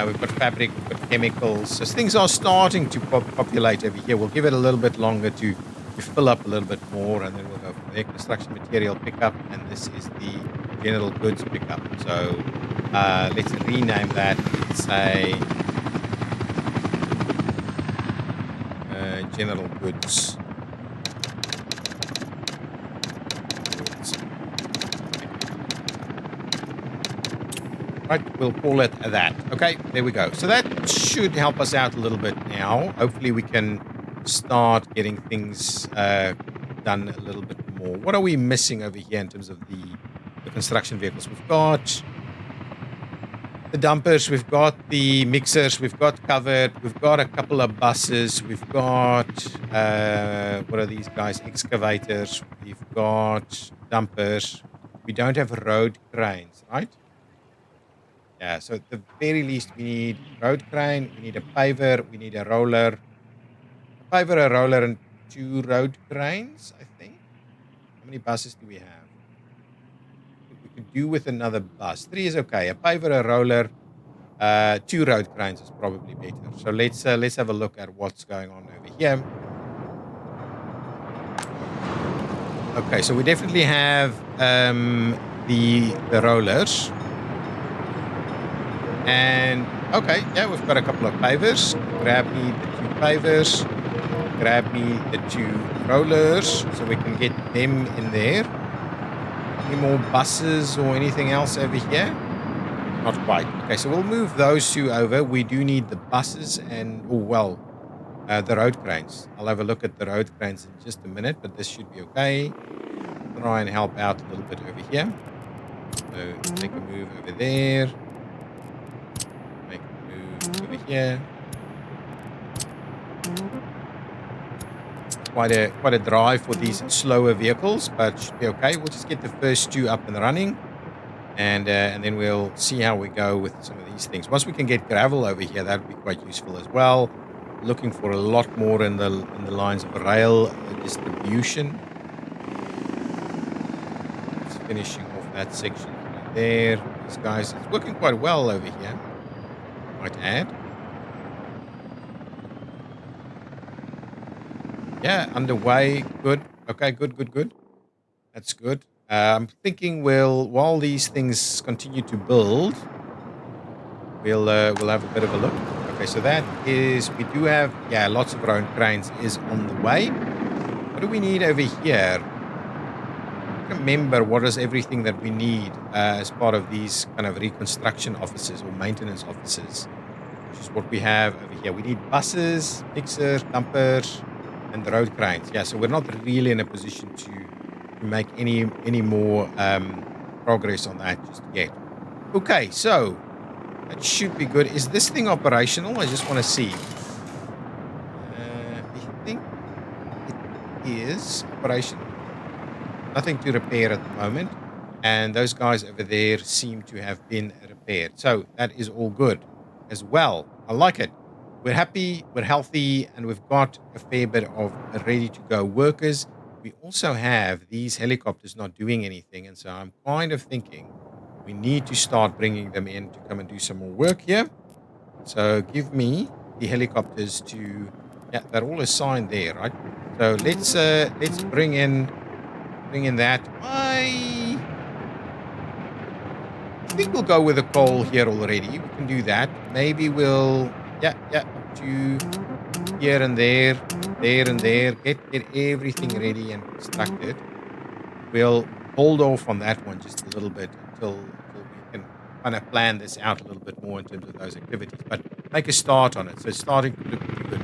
We've got fabric, we've got chemicals. So things are starting to populate over here. We'll give it a little bit longer to fill up a little bit more, and then we'll go from there. Construction material pickup, and this is the general goods pickup. So let's rename that. Let's say general goods. Right, we'll call it that. Okay, there we go. So that should help us out a little bit now. Hopefully we can start getting things done a little bit more. What are we missing over here in terms of the construction vehicles? We've got the dumpers, we've got the mixers, we've got covered, we've got a couple of buses, we've got, what are these guys? Excavators, we've got dumpers. we don't have road cranes, right? Yeah, so at the very least, we need road crane, we need a paver, we need a roller, a paver, a roller, and 2 road cranes, I think. How many buses do we have? I think we could do with another bus. 3 is okay. A paver, a roller, 2 road cranes is probably better. So let's have a look at what's going on over here. Okay, so we definitely have the rollers. And okay, yeah, we've got a couple of pavers. Grab me the 2 pavers. Grab me the 2 rollers so we can get them in there. Any more buses or anything else over here? Not quite. Okay, so we'll move those 2 over. We do need the buses and, oh, well, the road cranes. I'll have a look at the road cranes in just a minute, but this should be okay. Try and help out a little bit over here. So make a move over there. Make a move over here. Quite a drive for these slower vehicles, but should be okay. We'll just get the first 2 up and running, and then we'll see how we go with some of these things. Once we can get gravel over here, that would be quite useful as well. Looking for a lot more in the lines of rail distribution. Just finishing off that section right there. These guys, it's working quite well over here, might add. Yeah, underway. Good. Okay, good. That's good. I'm thinking while these things continue to build, we'll have a bit of a look. Okay, so that is, we do have, yeah, lots of road cranes is on the way. What do we need over here? Remember what is everything that we need as part of these kind of reconstruction offices or maintenance offices, which is what we have over here. We need buses, mixers, dumpers, and the road cranes. Yeah, so we're not really in a position to make any more progress on that just yet. Okay, so that should be good. Is this thing operational? I just want to see. I think it is operational. Nothing to repair at the moment. And those guys over there seem to have been repaired. So that is all good as well. I like it. We're happy, we're healthy, and we've got a fair bit of ready to go workers. We also have these helicopters not doing anything. And so I'm kind of thinking we need to start bringing them in to come and do some more work here. So give me the helicopters to, yeah, they're all assigned there, right? So let's bring in that. I think we'll go with a coal here already. We can do that. Maybe we'll, yeah, up to here and there, and there. Get everything ready and constructed. We'll hold off on that one just a little bit until we can kind of plan this out a little bit more in terms of those activities. But make a start on it. So it's starting to look pretty good.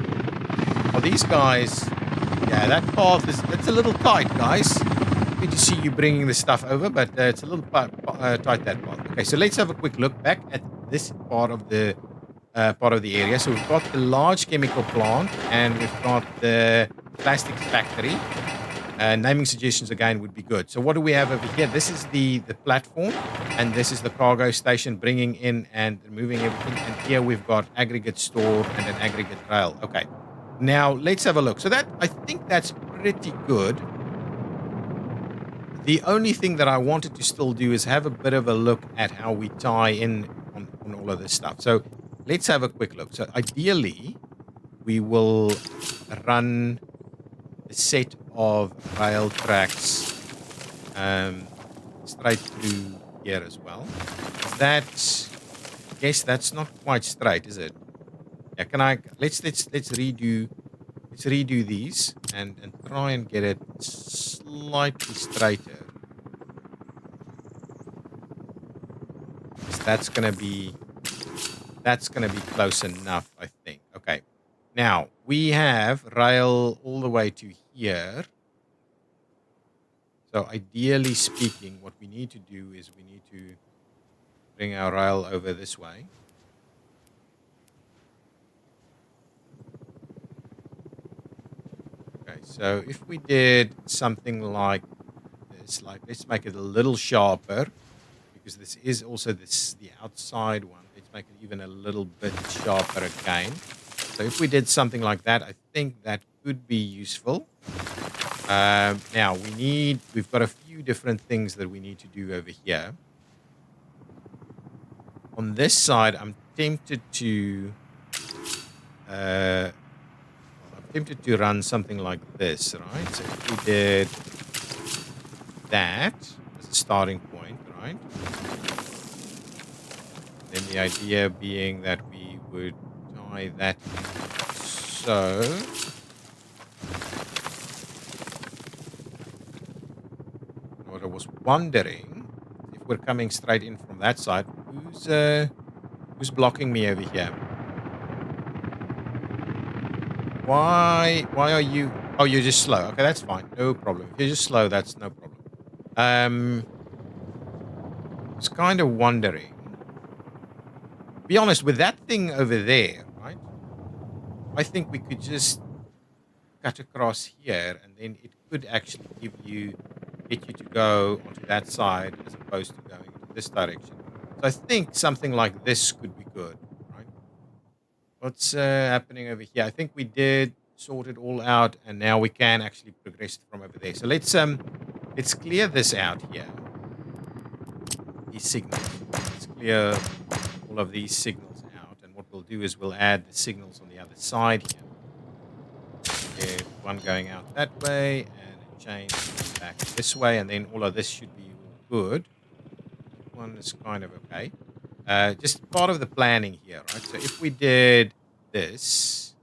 Well, these guys, yeah, that path it's a little tight, guys. Good to see you bringing the stuff over, but it's a little tight, that path. Okay, so let's have a quick look back at this part of the area. So we've got the large chemical plant, and we've got the plastics factory. Naming suggestions again would be good. So what do we have over here? This is the platform, and this is the cargo station, bringing in and removing everything. And here we've got aggregate store and an aggregate rail. Okay, now let's have a look. So that, I think that's pretty good. The only thing that I wanted to still do is have a bit of a look at how we tie in on all of this stuff. So let's have a quick look. So ideally, we will run a set of rail tracks straight through here as well. Is I guess that's not quite straight, is it? Yeah, let's redo these and try and get it slightly straighter. That's gonna be close enough, I think. Okay. Now we have rail all the way to here. So ideally speaking, what we need to do is we need to bring our rail over this way. Okay, so if we did something like this. this. Like, let's make it a little sharper, because this is also the outside one. Let's make it even a little bit sharper again. So if we did something like that, I think that could be useful. Now we've got a few different things that we need to do over here. On this side, I'm tempted to run something like this, right? So if we did that as a starting point, right? Then the idea being that we would tie that so. What I was wondering, if we're coming straight in from that side, who's blocking me over here? Why are you? Oh, you're just slow. Okay, that's fine. No problem. If you're just slow, that's no problem. I was kind of wondering. Be honest, with that thing over there, right? I think we could just cut across here, and then it could actually get you to go onto that side as opposed to going into this direction. So I think something like this could be good, right? What's happening over here? I think we did sort it all out, and now we can actually progress from over there. So let's clear this out here. These signals. Let's clear all of these signals out, and what we'll do is we'll add the signals on the other side here. Get one going out that way, and a chain back this way, and then all of this should be all good. One is kind of okay. Just part of the planning here, right? So if we did this,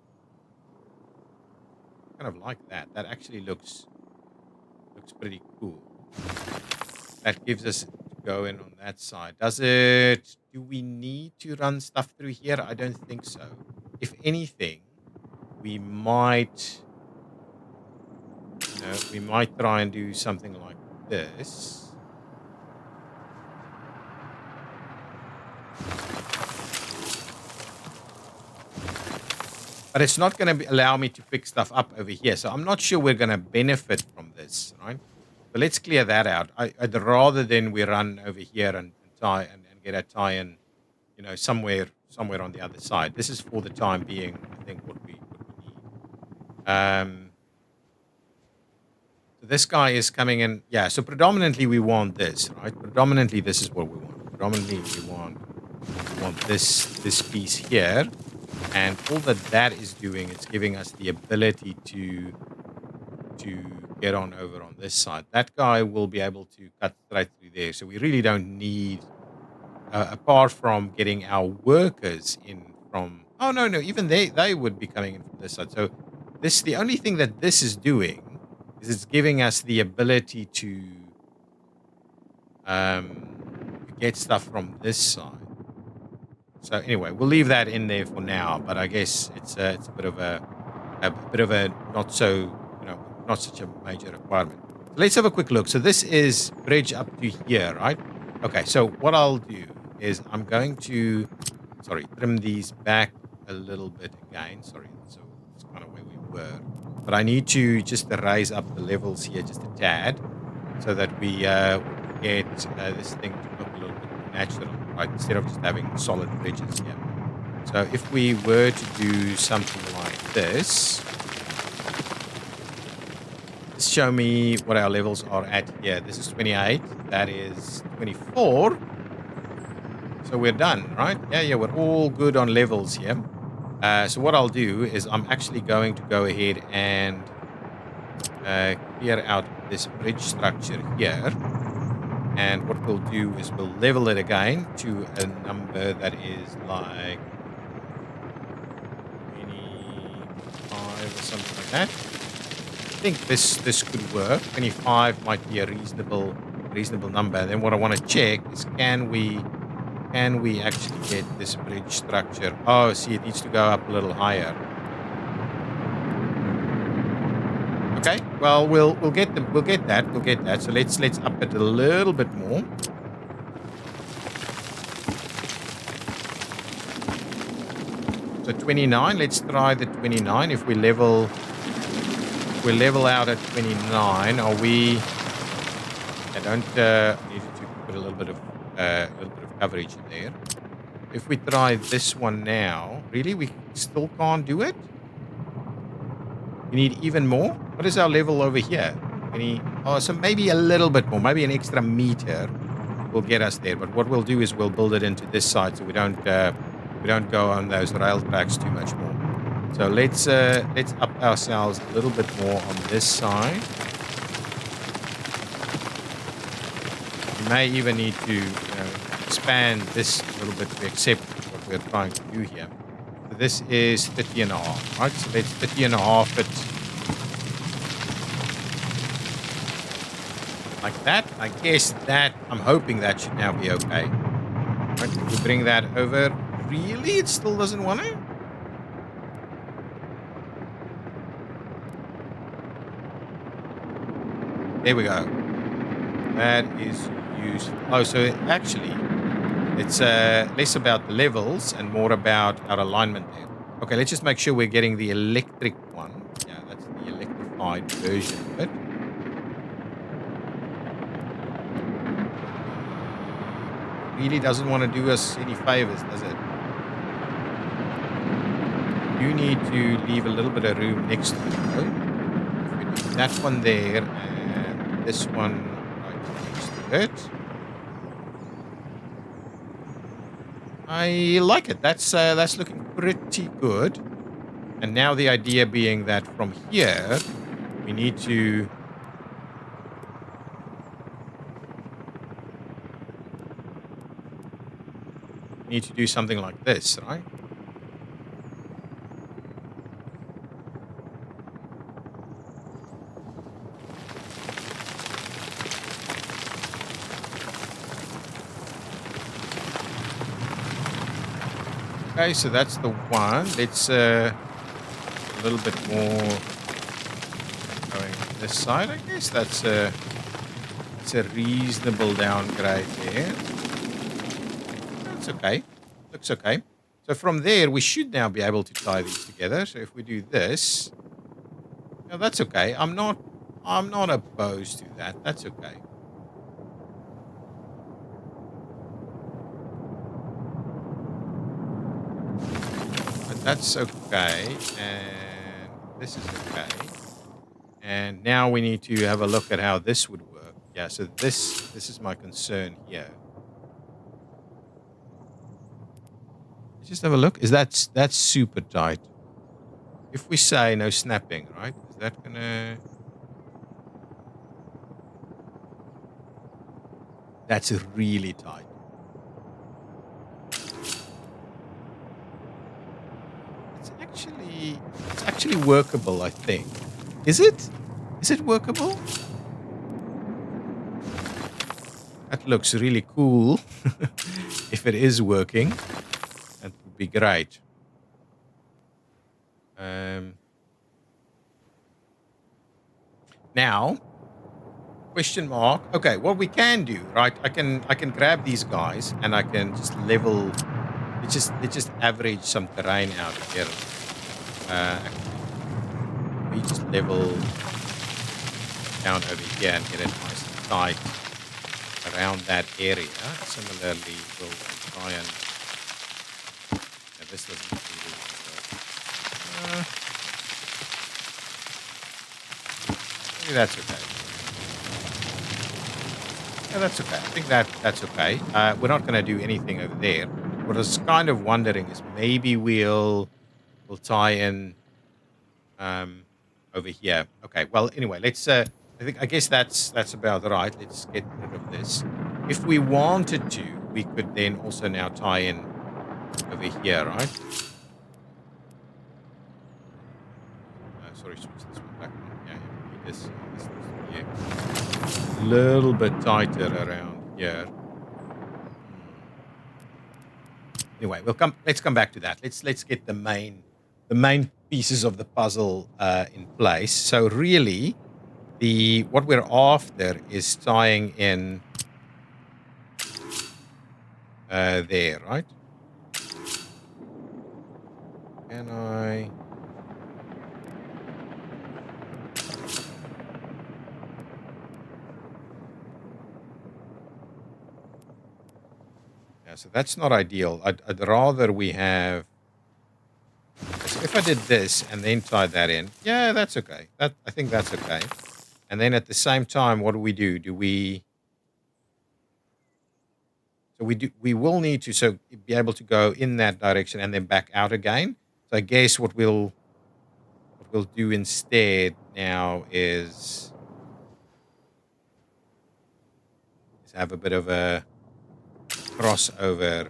kind of like that, that actually looks pretty cool. That gives us to go in on that side. Do we need to run stuff through here? I don't think so. If anything, we might try and do something like this. But it's not going to allow me to pick stuff up over here. So I'm not sure we're going to benefit from this, right? But let's clear that out. I'd rather than we run over here and tie and get a tie-in, somewhere on the other side. This is for the time being, I think, what we need. So this guy is coming in. Yeah, so predominantly we want this, right? Predominantly this is what we want. Predominantly we want this piece here. And all that is doing, it's giving us the ability to get on over on this side. That guy will be able to cut straight through there. So we really don't need, apart from getting our workers in from... Oh, no, even they would be coming in from this side. So the only thing that this is doing is it's giving us the ability to get stuff from this side. So anyway, we'll leave that in there for now. But I guess it's a bit of a not such a major requirement. So let's have a quick look. So this is bridge up to here, right? Okay. So what I'll do is I'm going to trim these back a little bit again. Sorry, so it's kind of where we were. But I need to just raise up the levels here just a tad, so that we get this thing to look a little bit more natural. Right, instead of just having solid bridges here. So if we were to do something like this, let's show me what our levels are at here. This is 28. That is 24. So we're done, right? Yeah, we're all good on levels here. So what I'll do is I'm actually going to go ahead and clear out this bridge structure here. And what we'll do is we'll level it again to a number that is like 25 or something like that. I think this could work. 25 might be a reasonable number. And then what I want to check is can we actually get this bridge structure? Oh, see, it needs to go up a little higher. Okay, well we'll get that. So let's up it a little bit more. So 29. Let's try the 29. If we level out at 29, are we I don't needed to put a little bit of coverage in there. If we try this one now, really, we still can't do it. We need even more. What is our level over here? Oh, so maybe a little bit more, maybe an extra meter will get us there. But what we'll do is we'll build it into this side so we don't go on those rail tracks too much more. So let's up ourselves a little bit more on this side. We may even need to expand this a little bit to accept what we're trying to do here. So this is 30 and a half, right? So let's 30 and a half it like that. I guess that, I'm hoping that should now be okay. Right, if we bring that over, really? It still doesn't want to? There we go. That is useful. Oh, so actually, it's less about the levels and more about our alignment there. Okay, let's just make sure we're getting the electric one. Yeah, that's the electrified version of it. Really doesn't want to do us any favors, does it? You need to leave a little bit of room next to it, though. If we do that one there and this one right next to it. I like it. That's looking pretty good. And now the idea being that from here, we need to do something like this, right? Okay, so that's the one. Let's a little bit more going this side. I guess that's a reasonable downgrade there. That's okay. Looks okay. So from there, we should now be able to tie these together. So if we do this, no, that's okay. I'm not opposed to that. That's okay. But that's okay. And this is okay. And now we need to have a look at how this would work. Yeah, so this is my concern here. Let's just have a look. That's super tight. If we say no snapping, right? Is that gonna? That's really tight. It's actually workable, I think. Is it? Is it workable? That looks really cool. If it is working, that would be great. Now, question mark. Okay, what we can do, right? I can grab these guys and I can just level. Let's just average some terrain out here. We just level down over here and get it nice and tight around that area. Similarly, we'll try and. Yeah, this doesn't really work. Maybe that's okay. Yeah, that's okay. I think that's okay. We're not going to do anything over there. What I was kind of wondering is maybe we'll tie in over here. Okay. Well, anyway, let's. I guess that's about right. Let's get rid of this. If we wanted to, we could then also now tie in over here, right? Sorry, switch this one back on. Yeah, we need this. Needs to be a little bit tighter around here. Anyway, let's come back to that. Let's get the main pieces of the puzzle in place. So really, what we're after is tying in there, right? Can I? Yeah, so that's not ideal. I'd rather we have... So if I did this and then tied that in, yeah, that's okay. I think that's okay. And then at the same time, what do we do? So we will need to be able to go in that direction and then back out again. So I guess what we'll do instead now is have a bit of a crossover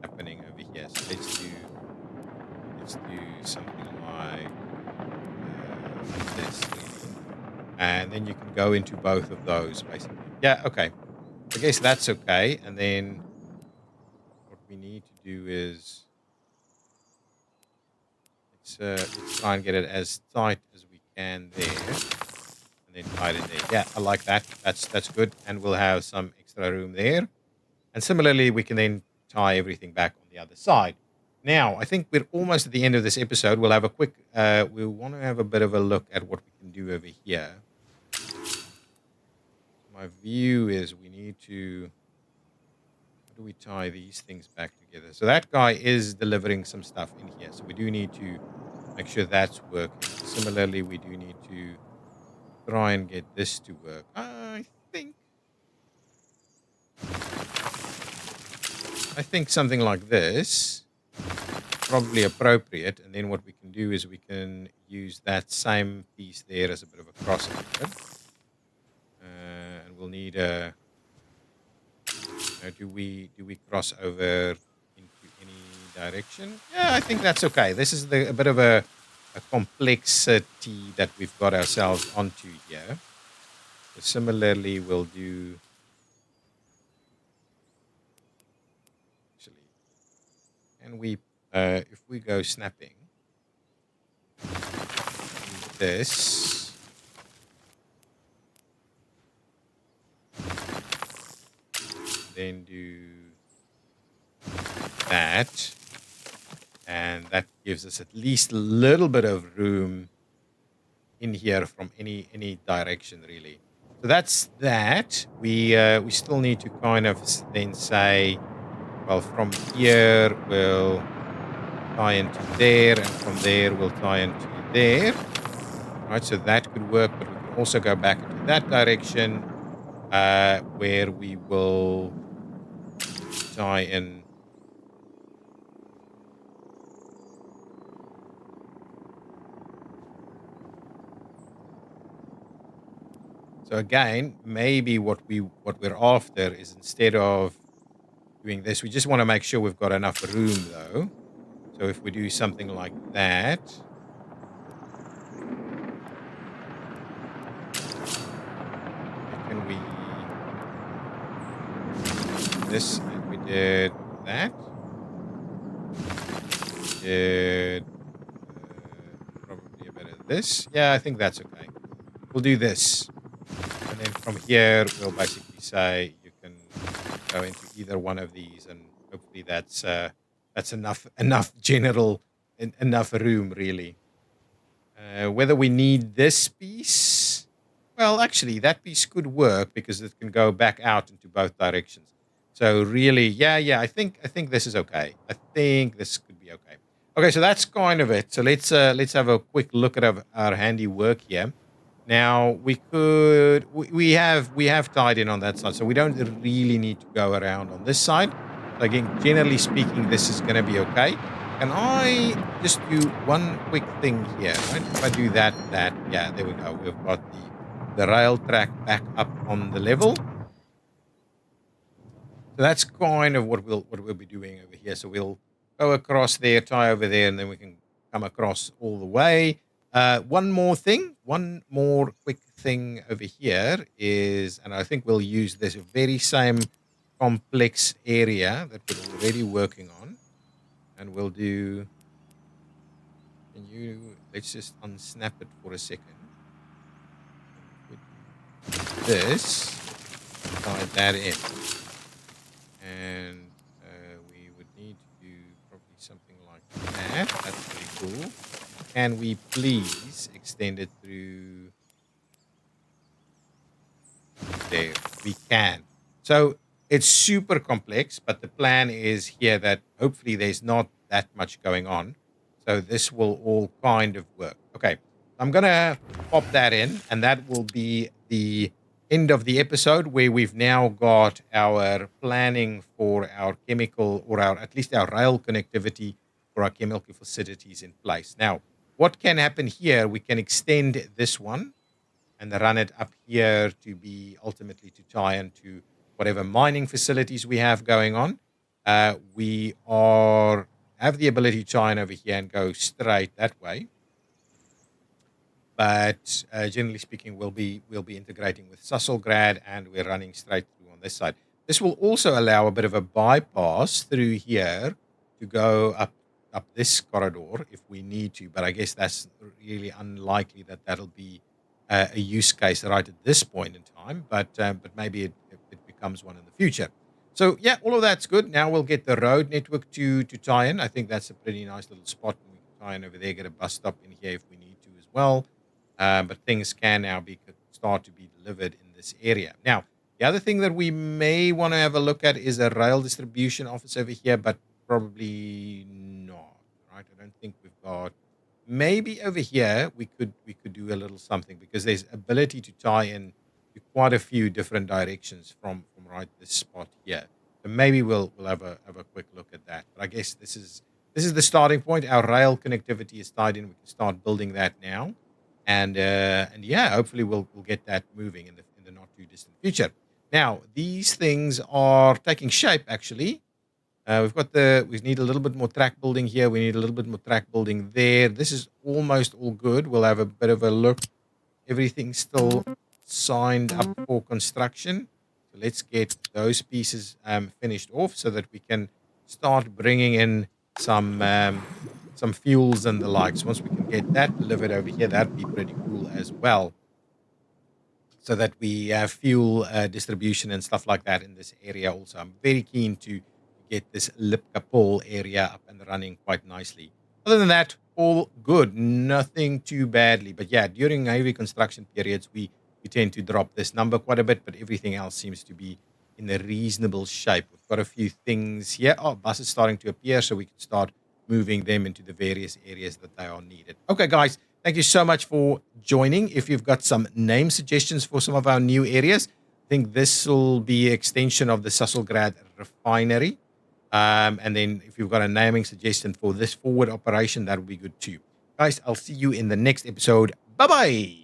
happening over here. So let's do something like this, really. And then you can go into both of those basically. Yeah, okay. I guess that's okay. And then what we need to do is let's try and get it as tight as we can there, and then tie it in there. Yeah, I like that. That's good, and we'll have some extra room there. And similarly, we can then tie everything back on the other side. Now, I think we're almost at the end of this episode. We'll have a quick. We want to have a bit of a look at what we can do over here. My view is we need to... How do we tie these things back together? So that guy is delivering some stuff in here. So we do need to make sure that's working. Similarly, we do need to try and get this to work. I think something like this probably appropriate. And then what we can do is we can use that same piece there as a bit of a crossover. And we'll need a... do we cross over into any direction? Yeah, I think that's okay. This is a bit of a complexity that we've got ourselves onto here. So similarly, we'll do... Actually, and if we go snapping, this... then do that, and that gives us at least a little bit of room in here from any direction, really. So that's that. We still need to kind of then say, well, from here we'll tie into there, and from there we'll tie into there. Right, so that could work, but we can also go back into that direction, where we will tie in. So again, maybe what we're after is, instead of doing this, we just want to make sure we've got enough room, though. So if we do something like that, can we do this? And we did that. We did probably a bit of this. Yeah, I think that's okay. We'll do this. And then from here, we'll basically say you can go into either one of these, and hopefully that's enough enough room, really. Whether we need this piece, well, actually, that piece could work because it can go back out into both directions. So really, yeah, I think this is okay. I think this could be okay. Okay, so that's kind of it. So let's have a quick look at our handiwork here. Now we have tied in on that side, so we don't really need to go around on this side. So again, generally speaking, this is going to be okay. Can I just do one quick thing here? Right? If I do that, yeah, there we go. We've got the rail track back up on the level. So that's kind of what we'll be doing over here. So we'll go across there, tie over there, and then we can come across all the way. One more quick thing over here is, and I think we'll use this very same complex area that we're already working on, and we'll do... let's just unsnap it for a second. This, tie that in, and we would need to do probably something like that. That's pretty cool. Can we please extend it through there? We can. So It's super complex, but the plan is here that hopefully there's not that much going on. So this will all kind of work. Okay, I'm going to pop that in, and that will be the end of the episode where we've now got our planning for our chemical or our at least our rail connectivity for our chemical facilities in place. Now, what can happen here? We can extend this one and run it up here to be ultimately to tie into whatever mining facilities we have going on. We have the ability to tie in over here and go straight that way. But generally speaking, we'll be integrating with Susselgrad, and we're running straight through on this side. This will also allow a bit of a bypass through here to go up this corridor if we need to. But I guess that's really unlikely that that'll be a use case right at this point in time. But maybe it becomes one in the future. So yeah, all of that's good. Now we'll get the road network to tie in. I think that's a pretty nice little spot. We can tie in over there, get a bus stop in here if we need to as well. But things can now start to be delivered in this area. Now, the other thing that we may want to have a look at is a rail distribution office over here, but probably not, right? I don't think we've got. Maybe over here we could do a little something because there's ability to tie in to quite a few different directions from right this spot here. So maybe we'll have a quick look at that. But I guess this is the starting point. Our rail connectivity is tied in. We can start building that now. And yeah, hopefully we'll get that moving in the not too distant future. Now, these things are taking shape, actually. We need a little bit more track building here. We need a little bit more track building there. This is almost all good. We'll have a bit of a look. Everything's still signed up for construction. So let's get those pieces finished off so that we can start bringing in some fuels and the likes. Once we can get that delivered over here, that'd be pretty cool as well. So that we have fuel distribution and stuff like that in this area also. I'm very keen to get this Lipkapol area up and running quite nicely. Other than that, all good. Nothing too badly. But yeah, during heavy construction periods, we tend to drop this number quite a bit, but everything else seems to be in a reasonable shape. We've got a few things here. Oh, buses starting to appear, so we can start moving them into the various areas that they are needed. Okay, guys, thank you so much for joining. If you've got some name suggestions for some of our new areas, I think this will be an extension of the Susselgrad refinery. And then if you've got a naming suggestion for this forward operation, that would be good too. Guys, I'll see you in the next episode. Bye-bye.